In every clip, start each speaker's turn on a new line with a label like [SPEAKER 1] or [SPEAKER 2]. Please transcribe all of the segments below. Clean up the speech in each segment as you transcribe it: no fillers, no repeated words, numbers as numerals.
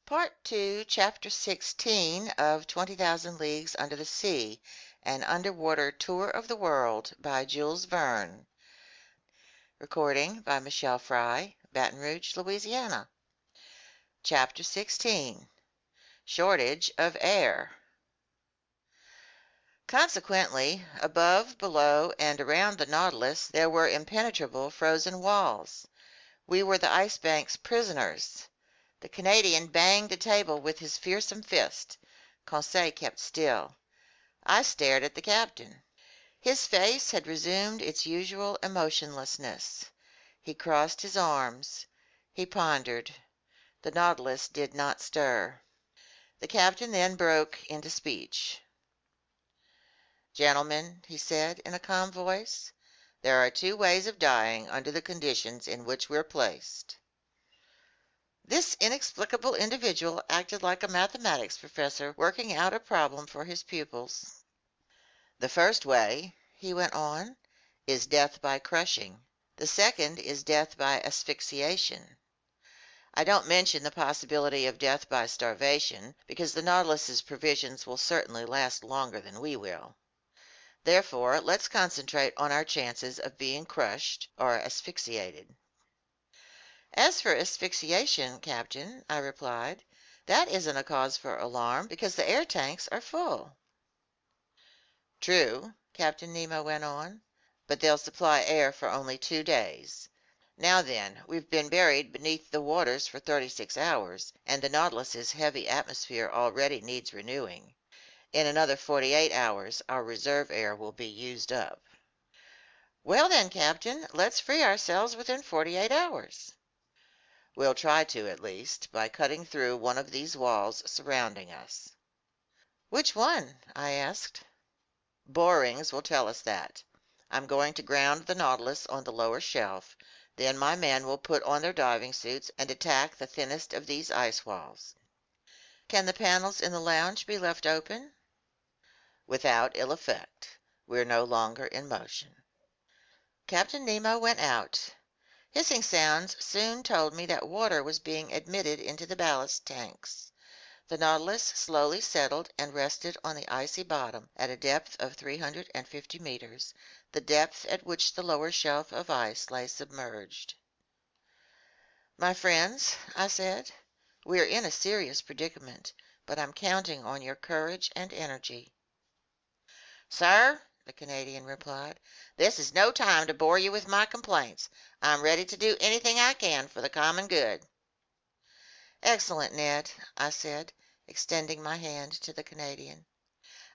[SPEAKER 1] Part 2, Chapter 16 of 20,000 Leagues Under the Sea, an underwater tour of the world by Jules Verne. Recording by Michelle Fry, Baton Rouge, Louisiana. Chapter 16, Shortage of Air. Consequently, above, below, and around the Nautilus, there were impenetrable frozen walls. We were the Ice Bank's prisoners. The Canadian banged the table with his fearsome fist. Conseil kept still. I stared at the captain. His face had resumed its usual emotionlessness. He crossed his arms. He pondered. The Nautilus did not stir. The captain then broke into speech. "Gentlemen," he said in a calm voice, "there are two ways of dying under the conditions in which we're placed." This inexplicable individual acted like a mathematics professor working out a problem for his pupils. "The first way," he went on, "is death by crushing. The second is death by asphyxiation. I don't mention the possibility of death by starvation, because the Nautilus's provisions will certainly last longer than we will. Therefore, let's concentrate on our chances of being crushed or asphyxiated." "As for asphyxiation, Captain," I replied, "that isn't a cause for alarm, because the air tanks are full." "True," Captain Nemo went on, "but they'll supply air for only 2 days. Now then, we've been buried beneath the waters for 36 hours, and the Nautilus's heavy atmosphere already needs renewing. In another 48 hours, our reserve air will be used up." "Well then, Captain, let's free ourselves within 48 hours." "We'll try to, at least, by cutting through one of these walls surrounding us." "Which one?" I asked. "Borings will tell us that. I'm going to ground the Nautilus on the lower shelf. Then my men will put on their diving suits and attack the thinnest of these ice walls." "Can the panels in the lounge be left open?" "Without ill effect. We're no longer in motion." Captain Nemo went out. Hissing sounds soon told me that water was being admitted into the ballast tanks. The Nautilus slowly settled and rested on the icy bottom at a depth of 350 meters, the depth at which the lower shelf of ice lay submerged. "My friends," I said, "we are in a serious predicament, but I'm counting on your courage and energy." "Sir," the Canadian replied, "this is no time to bore you with my complaints. I'm ready to do anything I can for the common good." "Excellent, Ned," I said, extending my hand to the Canadian.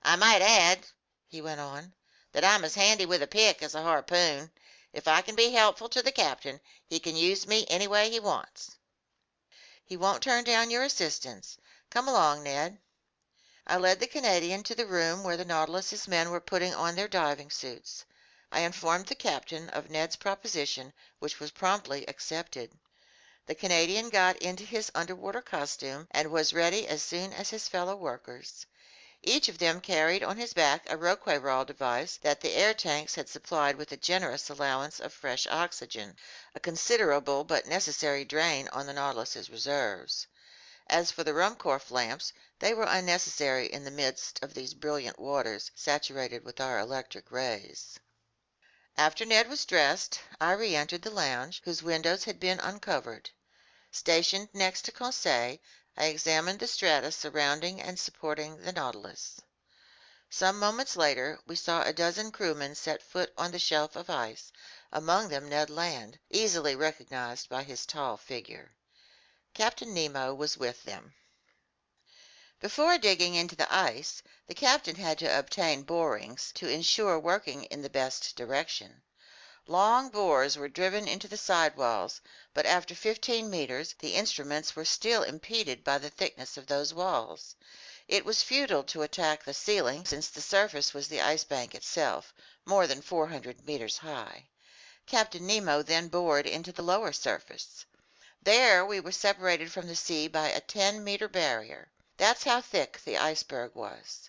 [SPEAKER 1] "I might add," he went on, "that I'm as handy with a pick as a harpoon. If I can be helpful to the captain, he can use me any way he wants." "He won't turn down your assistance. Come along, Ned." I led the Canadian to the room where the Nautilus's men were putting on their diving suits. I informed the captain of Ned's proposition, which was promptly accepted. The Canadian got into his underwater costume and was ready as soon as his fellow workers. Each of them carried on his back a Roqueyrol device that the air tanks had supplied with a generous allowance of fresh oxygen, a considerable but necessary drain on the Nautilus's reserves. As for the Ruhmkorff lamps, they were unnecessary in the midst of these brilliant waters saturated with our electric rays. After Ned was dressed, I re-entered the lounge, whose windows had been uncovered. Stationed next to Conseil, I examined the strata surrounding and supporting the Nautilus. Some moments later, we saw a dozen crewmen set foot on the shelf of ice, among them Ned Land, easily recognized by his tall figure. Captain Nemo was with them. Before digging into the ice, the captain had to obtain borings to ensure working in the best direction. Long bores were driven into the side walls, but after 15 meters the instruments were still impeded by the thickness of those walls. It was futile to attack the ceiling, since the surface was the ice bank itself, more than 400 meters high. Captain Nemo then bored into the lower surface. There we were separated from the sea by a 10-meter barrier. That's how thick the iceberg was.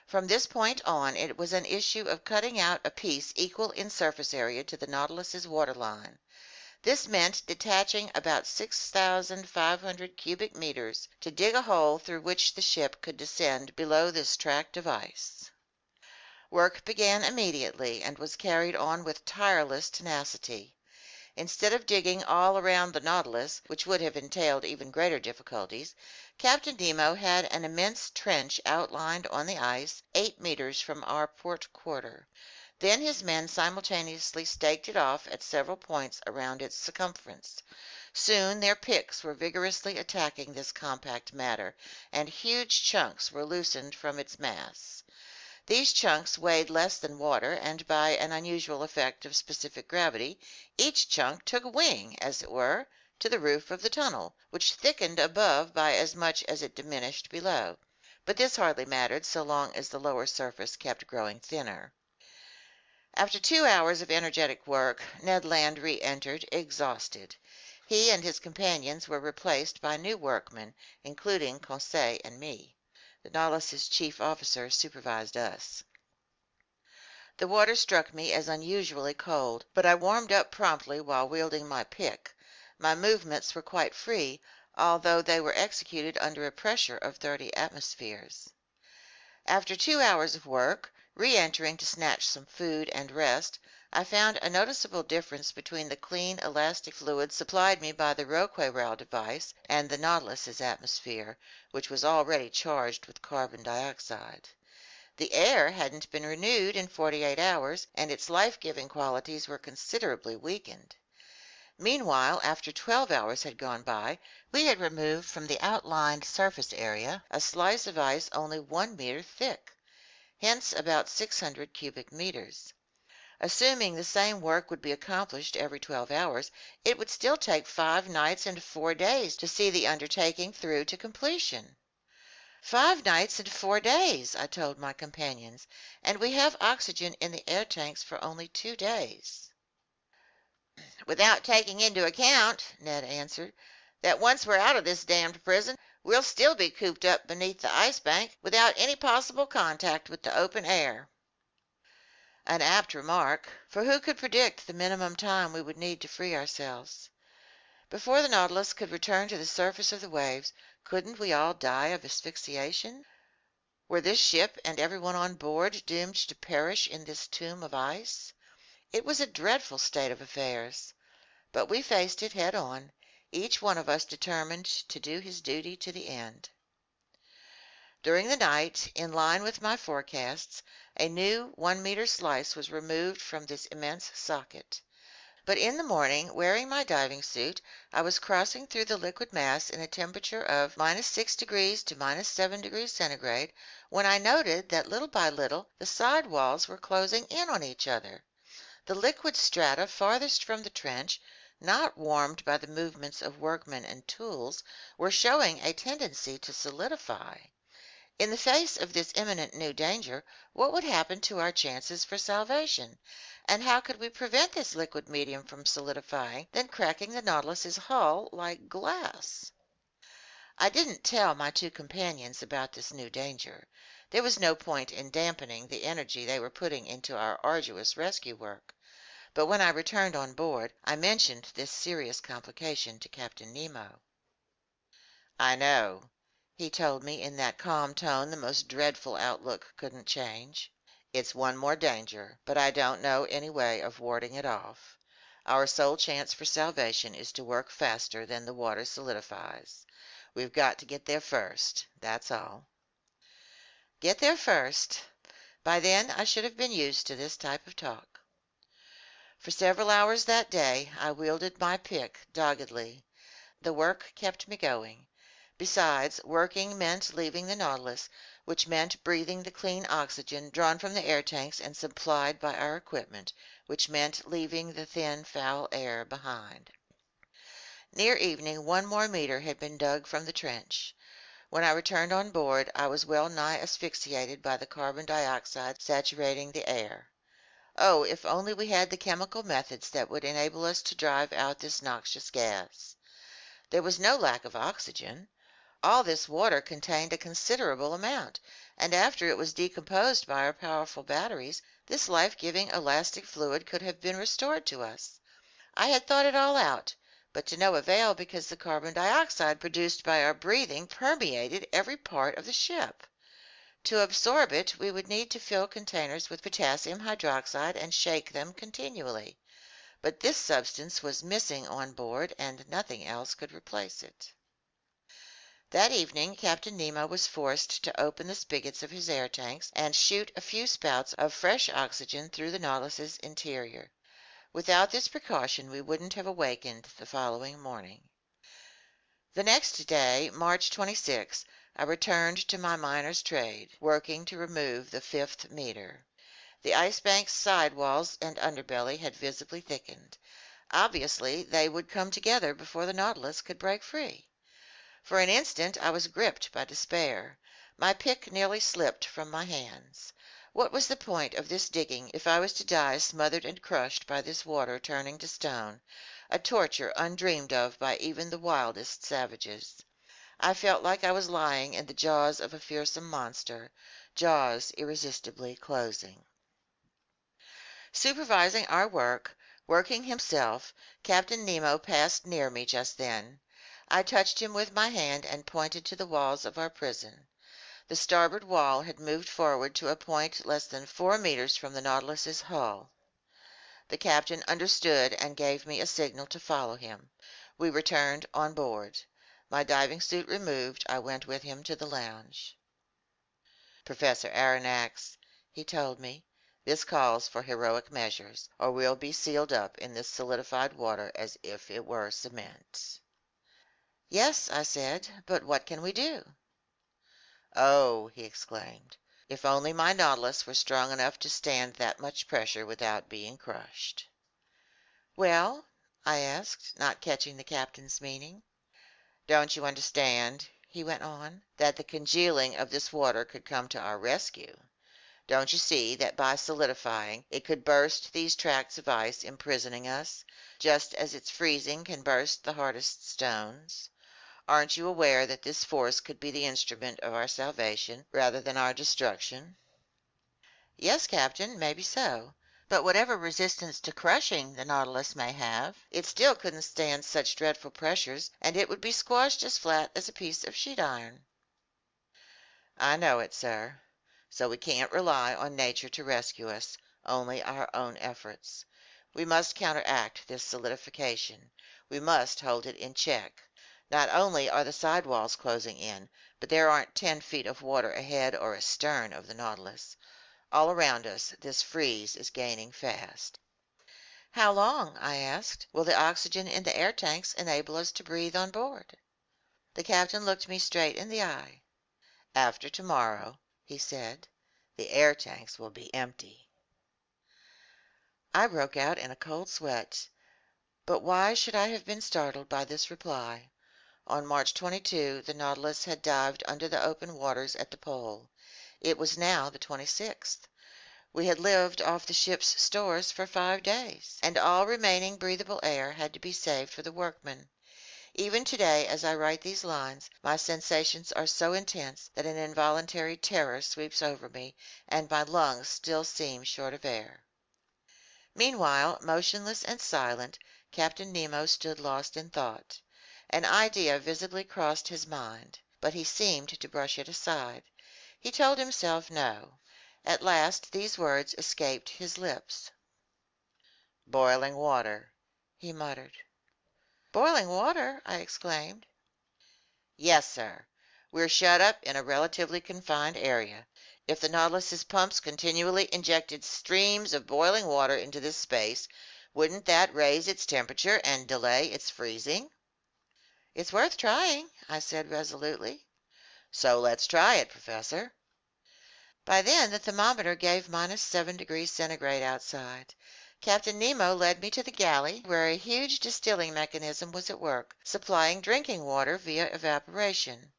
[SPEAKER 1] From this point on, it was an issue of cutting out a piece equal in surface area to the Nautilus's waterline. This meant detaching about 6,500 cubic meters to dig a hole through which the ship could descend below this tract of ice. Work began immediately and was carried on with tireless tenacity. Instead of digging all around the Nautilus, which would have entailed even greater difficulties, Captain Nemo had an immense trench outlined on the ice 8 meters from our port quarter. Then his men simultaneously staked it off at several points around its circumference. Soon their picks were vigorously attacking this compact matter, and huge chunks were loosened from its mass. These chunks weighed less than water, and by an unusual effect of specific gravity, each chunk took wing, as it were, to the roof of the tunnel, which thickened above by as much as it diminished below. But this hardly mattered so long as the lower surface kept growing thinner. After 2 hours of energetic work, Ned Land re-entered, exhausted. He and his companions were replaced by new workmen, including Conseil and me. The Nautilus's chief officer supervised us. The water struck me as unusually cold, but I warmed up promptly while wielding my pick. My movements were quite free, although they were executed under a pressure of 30 atmospheres. After 2 hours of work, re-entering to snatch some food and rest, I found a noticeable difference between the clean elastic fluid supplied me by the Roqueral device and the Nautilus's atmosphere, which was already charged with carbon dioxide. The air hadn't been renewed in 48 hours, and its life-giving qualities were considerably weakened. Meanwhile, after 12 hours had gone by, we had removed from the outlined surface area a slice of ice only 1 meter thick, hence about 600 cubic meters. Assuming the same work would be accomplished every 12 hours, it would still take 5 nights and 4 days to see the undertaking through to completion. 5 nights and 4 days, I told my companions, and we have oxygen in the air tanks for only 2 days. Without taking into account, Ned answered, that once we're out of this damned prison, we'll still be cooped up beneath the ice bank without any possible contact with the open air. An apt remark, for who could predict the minimum time we would need to free ourselves? Before the Nautilus could return to the surface of the waves, couldn't we all die of asphyxiation? Were this ship and everyone on board doomed to perish in this tomb of ice? It was a dreadful state of affairs. But we faced it head on, each one of us determined to do his duty to the end. During the night, in line with my forecasts, a new 1 meter slice was removed from this immense socket. But in the morning, wearing my diving suit, I was crossing through the liquid mass in a temperature of -6 degrees to -7 degrees centigrade, when I noted that little by little the side walls were closing in on each other. The liquid strata farthest from the trench, not warmed by the movements of workmen and tools, were showing a tendency to solidify. In the face of this imminent new danger, what would happen to our chances for salvation? And how could we prevent this liquid medium from solidifying, then cracking the Nautilus's hull like glass? I didn't tell my 2 companions about this new danger. There was no point in dampening the energy they were putting into our arduous rescue work. But when I returned on board, I mentioned this serious complication to Captain Nemo. "I know," he told me in that calm tone the most dreadful outlook couldn't change. "It's one more danger, but I don't know any way of warding it off. Our sole chance for salvation is to work faster than the water solidifies. We've got to get there first, that's all." Get there first. By then I should have been used to this type of talk. For several hours that day I wielded my pick doggedly. The work kept me going. Besides, working meant leaving the Nautilus, which meant breathing the clean oxygen drawn from the air tanks and supplied by our equipment, which meant leaving the thin, foul air behind. Near evening 1 more meter had been dug from the trench. When I returned on board, I was well nigh asphyxiated by the carbon dioxide saturating the air. Oh, if only we had the chemical methods that would enable us to drive out this noxious gas. There was no lack of oxygen. All this water contained a considerable amount, and after it was decomposed by our powerful batteries, this life-giving elastic fluid could have been restored to us. I had thought it all out, but to no avail because the carbon dioxide produced by our breathing permeated every part of the ship. To absorb it, we would need to fill containers with potassium hydroxide and shake them continually. But this substance was missing on board, and nothing else could replace it. That evening Captain Nemo was forced to open the spigots of his air tanks and shoot a few spouts of fresh oxygen through the Nautilus's interior. Without this precaution we wouldn't have awakened the following morning. The next day, March 26, I returned to my miner's trade, working to remove the fifth meter. The Ice Bank's side walls and underbelly had visibly thickened. Obviously, they would come together before the Nautilus could break free. For an instant I was gripped by despair. My pick nearly slipped from my hands. What was the point of this digging if I was to die smothered and crushed by this water turning to stone, a torture undreamed of by even the wildest savages? I felt like I was lying in the jaws of a fearsome monster, jaws irresistibly closing. Supervising our work, working himself, Captain Nemo passed near me just then. I touched him with my hand and pointed to the walls of our prison. The starboard wall had moved forward to a point less than 4 meters from the Nautilus's hull. The captain understood and gave me a signal to follow him. We returned on board. My diving suit removed, I went with him to the lounge. "Professor Aronnax," he told me, "this calls for heroic measures, or we'll be sealed up in this solidified water as if it were cement." "Yes," I said, "but what can we do?" "Oh," he exclaimed, "if only my Nautilus were strong enough to stand that much pressure without being crushed." "Well?" I asked, not catching the captain's meaning. "Don't you understand," he went on, "that the congealing of this water could come to our rescue? Don't you see that by solidifying it could burst these tracts of ice imprisoning us, just as its freezing can burst the hardest stones? Aren't you aware that this force could be the instrument of our salvation rather than our destruction?" "Yes, Captain, maybe so. But whatever resistance to crushing the Nautilus may have, it still couldn't stand such dreadful pressures, and it would be squashed as flat as a piece of sheet iron." "I know it, sir. So we can't rely on nature to rescue us, only our own efforts. We must counteract this solidification. We must hold it in check. Not only are the side walls closing in, but there aren't 10 feet of water ahead or astern of the Nautilus. All around us this freeze is gaining fast." "How long," I asked, "will the oxygen in the air tanks enable us to breathe on board?" The captain looked me straight in the eye. "After tomorrow," he said, "the air tanks will be empty." I broke out in a cold sweat. But why should I have been startled by this reply? On March 22 the Nautilus had dived under the open waters at the pole. It was now the 26th. We had lived off the ship's stores for 5 days, and all remaining breathable air had to be saved for the workmen. Even today, as I write these lines, my sensations are so intense that an involuntary terror sweeps over me, and my lungs still seem short of air. Meanwhile, motionless and silent, Captain Nemo stood lost in thought. An idea visibly crossed his mind, but he seemed to brush it aside. He told himself no. At last these words escaped his lips. "Boiling water," he muttered. "Boiling water!" I exclaimed. "Yes, sir. We're shut up in a relatively confined area. If the Nautilus's pumps continually injected streams of boiling water into this space, wouldn't that raise its temperature and delay its freezing?" "It's worth trying," I said resolutely. "So let's try it, Professor." By then the thermometer gave -7° outside. Captain Nemo led me to the galley, where a huge distilling mechanism was at work, supplying drinking water via evaporation.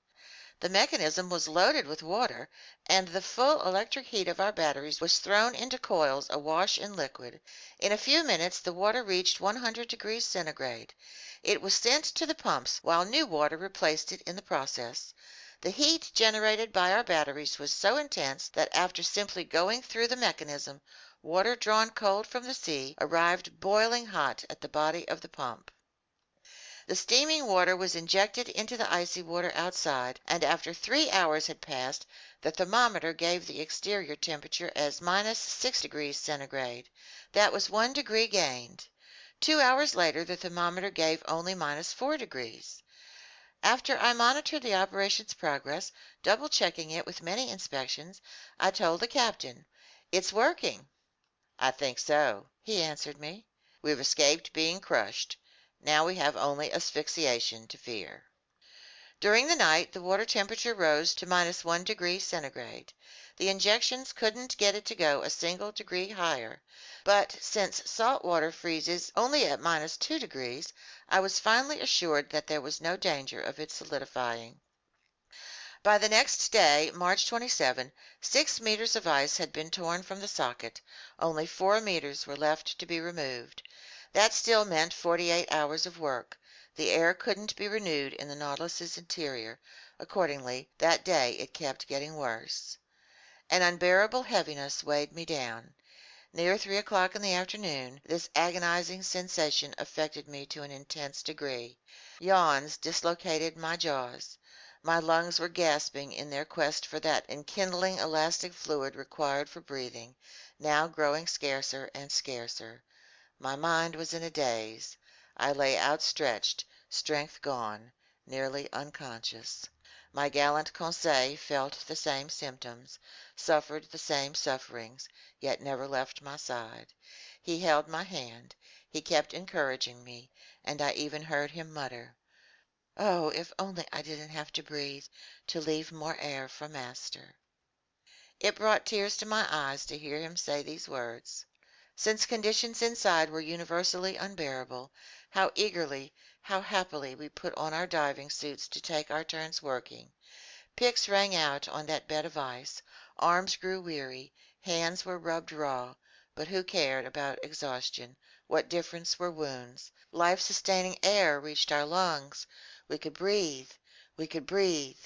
[SPEAKER 1] The mechanism was loaded with water, and the full electric heat of our batteries was thrown into coils awash in liquid. In a few minutes the water reached 100°C. It was sent to the pumps, while new water replaced it in the process. The heat generated by our batteries was so intense that after simply going through the mechanism, Water drawn cold from the sea arrived boiling hot at the body of the pump. The steaming water was injected into the icy water outside, and after 3 hours had passed, the thermometer gave the exterior temperature as -6 degrees centigrade. That was 1 degree gained. 2 hours later the thermometer gave only -4 degrees. After I monitored the operation's progress, double checking it with many inspections, I told the captain, "It's working." "I think so," he answered me. "We've escaped being crushed. Now we have only asphyxiation to fear." During the night the water temperature rose to -1 degree centigrade. The injections couldn't get it to go a single degree higher, but since salt water freezes only at -2 degrees, I was finally assured that there was no danger of its solidifying. By the next day, March 27, 6 meters of ice had been torn from the socket. Only 4 meters were left to be removed. That still meant 48 hours of work. The air couldn't be renewed in the Nautilus's interior. Accordingly, that day it kept getting worse. An unbearable heaviness weighed me down. Near 3 o'clock in the afternoon, this agonizing sensation affected me to an intense degree. Yawns dislocated my jaws. My lungs were gasping in their quest for that enkindling elastic fluid required for breathing, now growing scarcer and scarcer. My mind was in a daze. I lay outstretched, strength gone, nearly unconscious. My gallant Conseil felt the same symptoms, suffered the same sufferings, yet never left my side. He held my hand, he kept encouraging me, and I even heard him mutter, "Oh, if only I didn't have to breathe, to leave more air for master." It brought tears to my eyes to hear him say these words. Since conditions inside were universally unbearable, how eagerly, how happily we put on our diving suits to take our turns working. Picks rang out on that bed of ice, arms grew weary, hands were rubbed raw, but who cared about exhaustion? What difference were wounds? Life-sustaining air reached our lungs. We could breathe. We could breathe.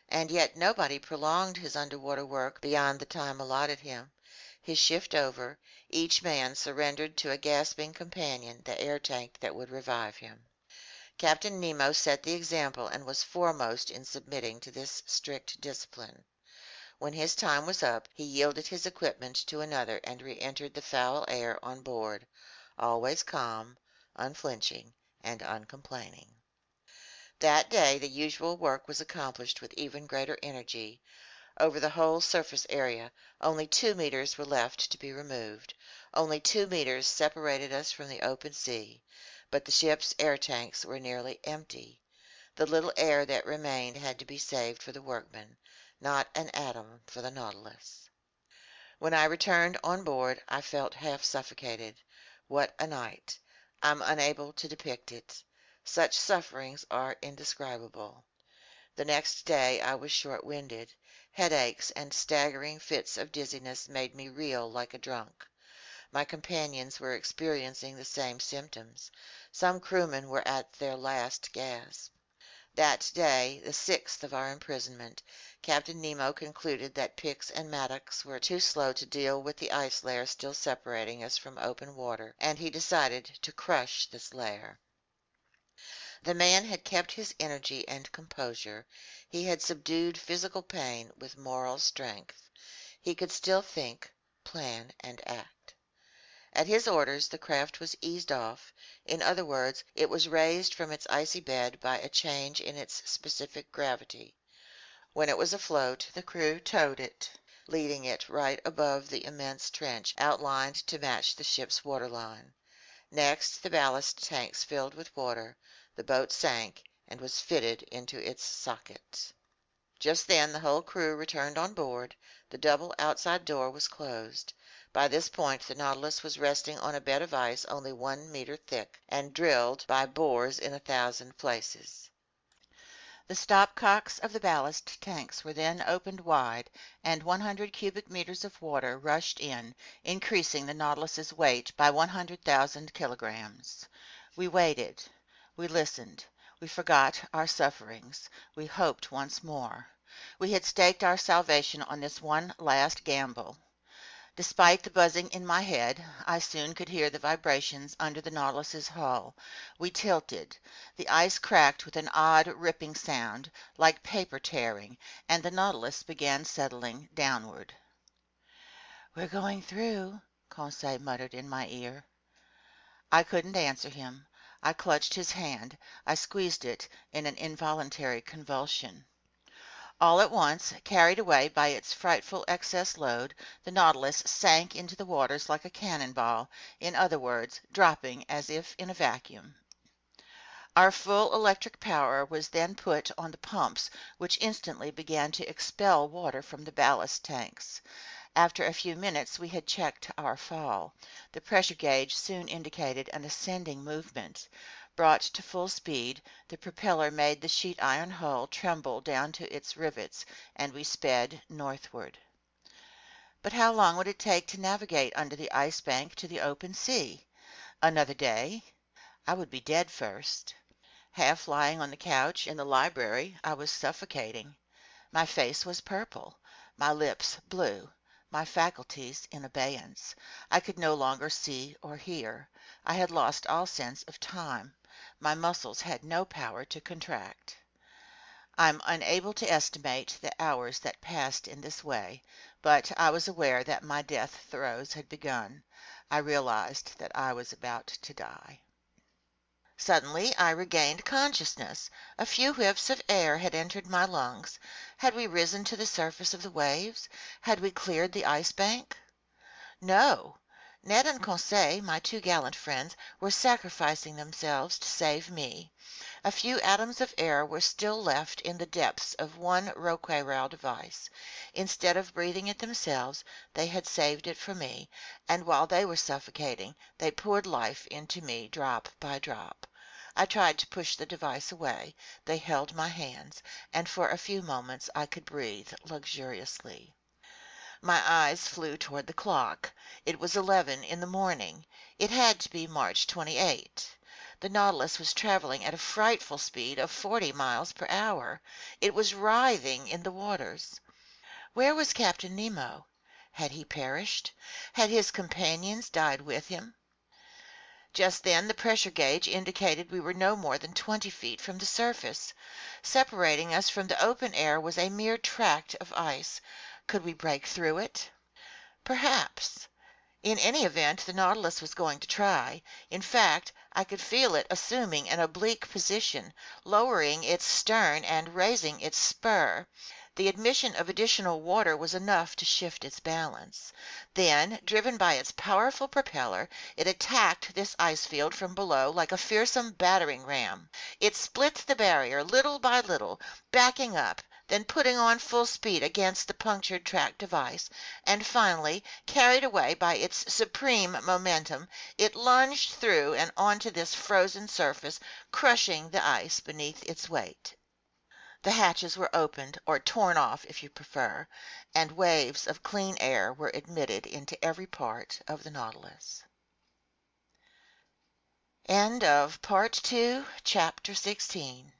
[SPEAKER 1] And yet nobody prolonged his underwater work beyond the time allotted him. His shift over, each man surrendered to a gasping companion the air tank that would revive him. Captain Nemo set the example and was foremost in submitting to this strict discipline. When his time was up, he yielded his equipment to another and re-entered the foul air on board, always calm, unflinching, and uncomplaining. That day the usual work was accomplished with even greater energy. Over the whole surface area, only 2 meters were left to be removed. Only 2 meters separated us from the open sea, but the ship's air tanks were nearly empty. The little air that remained had to be saved for the workmen, not an atom for the Nautilus. When I returned on board, I felt half suffocated. What a night! I'm unable to depict it. Such sufferings are indescribable. The next day I was short-winded. Headaches and staggering fits of dizziness made me reel like a drunk. My companions were experiencing the same symptoms. Some crewmen were at their last gasp. That day, the 6th of our imprisonment, Captain Nemo concluded that picks and mattocks were too slow to deal with the ice layer still separating us from open water, and he decided to crush this layer. The man had kept his energy and composure. He had subdued physical pain with moral strength. He could still think, plan, and act. At his orders the craft was eased off. In other words, it was raised from its icy bed by a change in its specific gravity. When it was afloat, the crew towed it, leading it right above the immense trench outlined to match the ship's waterline. Next, the ballast tanks filled with water. The boat sank and was fitted into its socket. Just then the whole crew returned on board. The double outside door was closed. By this point the Nautilus was resting on a bed of ice only 1 meter thick, and drilled by bores in 1,000 places. The stopcocks of the ballast tanks were then opened wide, and 100 cubic meters of water rushed in, increasing the Nautilus's weight by 100,000 kilograms. We waited. We listened. We forgot our sufferings. We hoped once more. We had staked our salvation on this one last gamble. Despite the buzzing in my head, I soon could hear the vibrations under the Nautilus's hull. We tilted. The ice cracked with an odd ripping sound, like paper tearing, and the Nautilus began settling downward. "We're going through," Conseil muttered in my ear. I couldn't answer him. I clutched his hand. I squeezed it in an involuntary convulsion. All at once, carried away by its frightful excess load, the Nautilus sank into the waters like a cannonball, in other words, dropping as if in a vacuum. Our full electric power was then put on the pumps, which instantly began to expel water from the ballast tanks. After a few minutes we had checked our fall. The pressure gauge soon indicated an ascending movement. Brought to full speed, the propeller made the sheet iron hull tremble down to its rivets, and we sped northward. But how long would it take to navigate under the ice bank to the open sea? Another day? I would be dead first. Half lying on the couch in the library, I was suffocating. My face was purple, my lips blue, my faculties in abeyance. I could no longer see or hear. I had lost all sense of time. My muscles had no power to contract. I'm unable to estimate the hours that passed in this way, but I was aware that my death throes had begun. I realized that I was about to die. Suddenly I regained consciousness. A few whiffs of air had entered my lungs. Had we risen to the surface of the waves? Had we cleared the ice bank? No. Ned and Conseil, my two gallant friends, were sacrificing themselves to save me. A few atoms of air were still left in the depths of one Roquereau device. Instead of breathing it themselves, they had saved it for me, and while they were suffocating, they poured life into me drop by drop. I tried to push the device away. They held my hands, and for a few moments I could breathe luxuriously. My eyes flew toward the clock. It was 11 in the morning. It had to be March 28. The Nautilus was traveling at a frightful speed of 40 miles per hour. It was writhing in the waters. Where was Captain Nemo? Had he perished? Had his companions died with him? Just then the pressure gauge indicated we were no more than 20 feet from the surface. Separating us from the open air was a mere tract of ice. Could we break through it? Perhaps. In any event, the Nautilus was going to try. In fact, I could feel it assuming an oblique position, lowering its stern and raising its spur. The admission of additional water was enough to shift its balance. Then, driven by its powerful propeller, it attacked this ice field from below like a fearsome battering ram. It split the barrier little by little, backing up, then putting on full speed against the punctured track device, and finally, carried away by its supreme momentum, it lunged through and onto this frozen surface, crushing the ice beneath its weight. The hatches were opened, or torn off if you prefer, and waves of clean air were admitted into every part of the Nautilus. End of Part 2, Chapter 16.